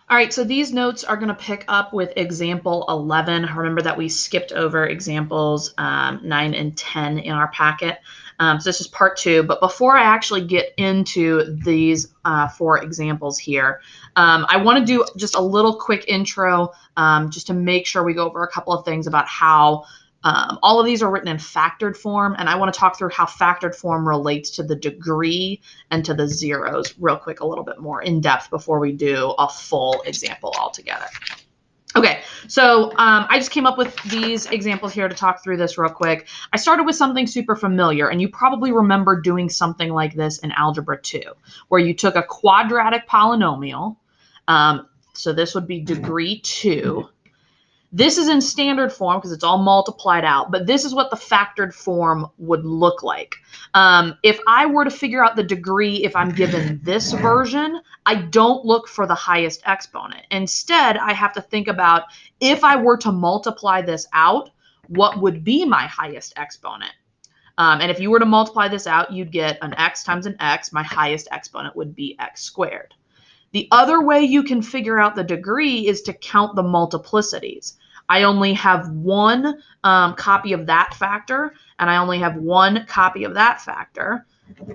All right, so these notes are going to pick up with example 11. Remember that we skipped over examples 9 and 10 in our packet. So this is part 2. But before I actually get into these 4 examples here, I want to do just a little quick intro just to make sure we go over a couple of things about how all of these are written in factored form, and I want to talk through how factored form relates to the degree and to the zeros real quick, a little bit more in depth before we do a full example altogether. Okay, so I just came up with these examples here to talk through this real quick. I started with something super familiar, and you probably remember doing something like this in Algebra 2, where you took a quadratic polynomial. So this would be degree 2. This is in standard form because it's all multiplied out, but this is what the factored form would look like. If I were to figure out the degree, if I'm given this version, I don't look for the highest exponent. Instead, I have to think about, if I were to multiply this out, what would be my highest exponent? And if you were to multiply this out, you'd get an x times an x. My highest exponent would be x squared. The other way you can figure out the degree is to count the multiplicities. I only have one copy of that factor, and I only have one copy of that factor.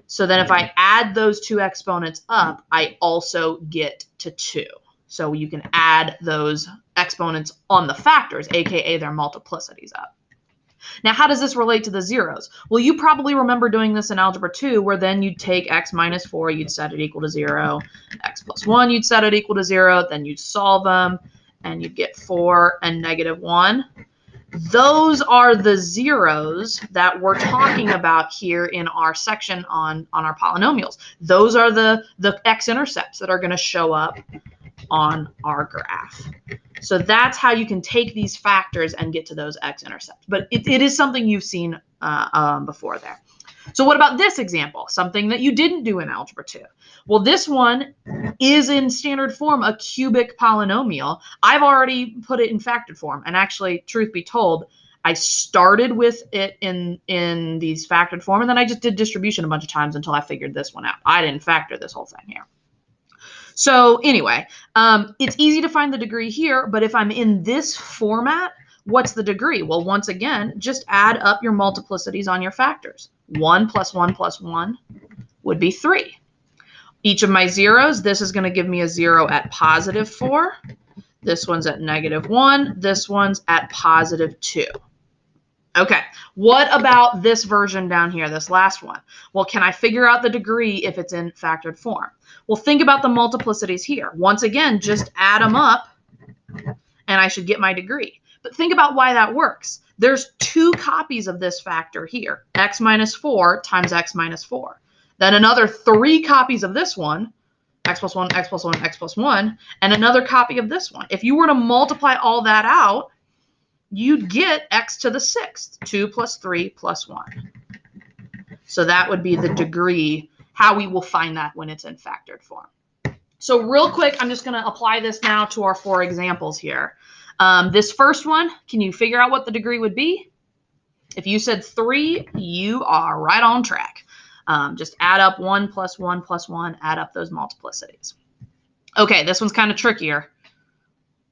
So then if I add those 2 exponents up, I also get to 2. So you can add those exponents on the factors, aka their multiplicities, up. Now, how does this relate to the zeros? Well, you probably remember doing this in Algebra 2, where then you'd take x minus 4, you'd set it equal to 0, x plus 1, you'd set it equal to 0, then you'd solve them, and you'd get 4 and negative 1. Those are the zeros that we're talking about here in our section on our polynomials. Those are the x-intercepts that are going to show up on our graph. So that's how you can take these factors and get to those x-intercepts. But it is something you've seen before there. So what about this example? Something that you didn't do in Algebra 2. Well, this one is in standard form a cubic polynomial. I've already put it in factored form. And actually, truth be told, I started with it in these factored form, and then I just did distribution a bunch of times until I figured this one out. I didn't factor this whole thing here. So anyway, it's easy to find the degree here, but if I'm in this format, what's the degree? Well, once again, just add up your multiplicities on your factors. 1 plus 1 plus 1 would be 3. Each of my zeros, this is going to give me a 0 at positive 4. This one's at negative 1. This one's at positive 2. Okay, what about this version down here, this last one? Well, can I figure out the degree if it's in factored form? Well, think about the multiplicities here. Once again, just add them up, and I should get my degree. But think about why that works. There's 2 copies of this factor here, x minus 4 times x minus 4. Then another 3 copies of this one, x plus 1, x plus 1, x plus 1, and another copy of this one. If you were to multiply all that out, you'd get x to the 6th, 2 plus 3 plus 1. So that would be the degree, how we will find that when it's in factored form. So real quick, I'm just going to apply this now to our 4 examples here. This first one, can you figure out what the degree would be? If you said 3, you are right on track. Just add up 1 plus 1 plus 1, add up those multiplicities. Okay, this one's kind of trickier.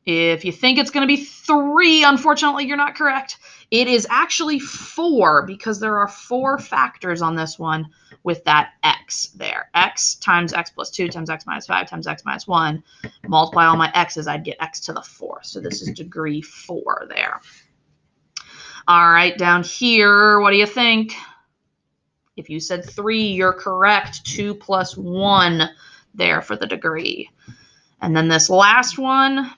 If you think it's going to be 3, unfortunately, you're not correct. It is actually 4 because there are 4 factors on this one with that x there. X times x plus 2 times x minus 5 times x minus 1. Multiply all my x's, I'd get x to the 4th. So this is degree 4 there. All right, down here, what do you think? If you said 3, you're correct. 2 plus 1 there for the degree. And then this last one,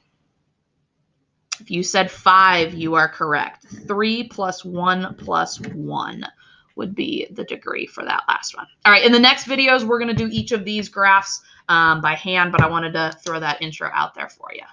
if you said 5, you are correct. 3 plus 1 plus 1 would be the degree for that last one. All right, in the next videos, we're going to do each of these graphs by hand, but I wanted to throw that intro out there for you.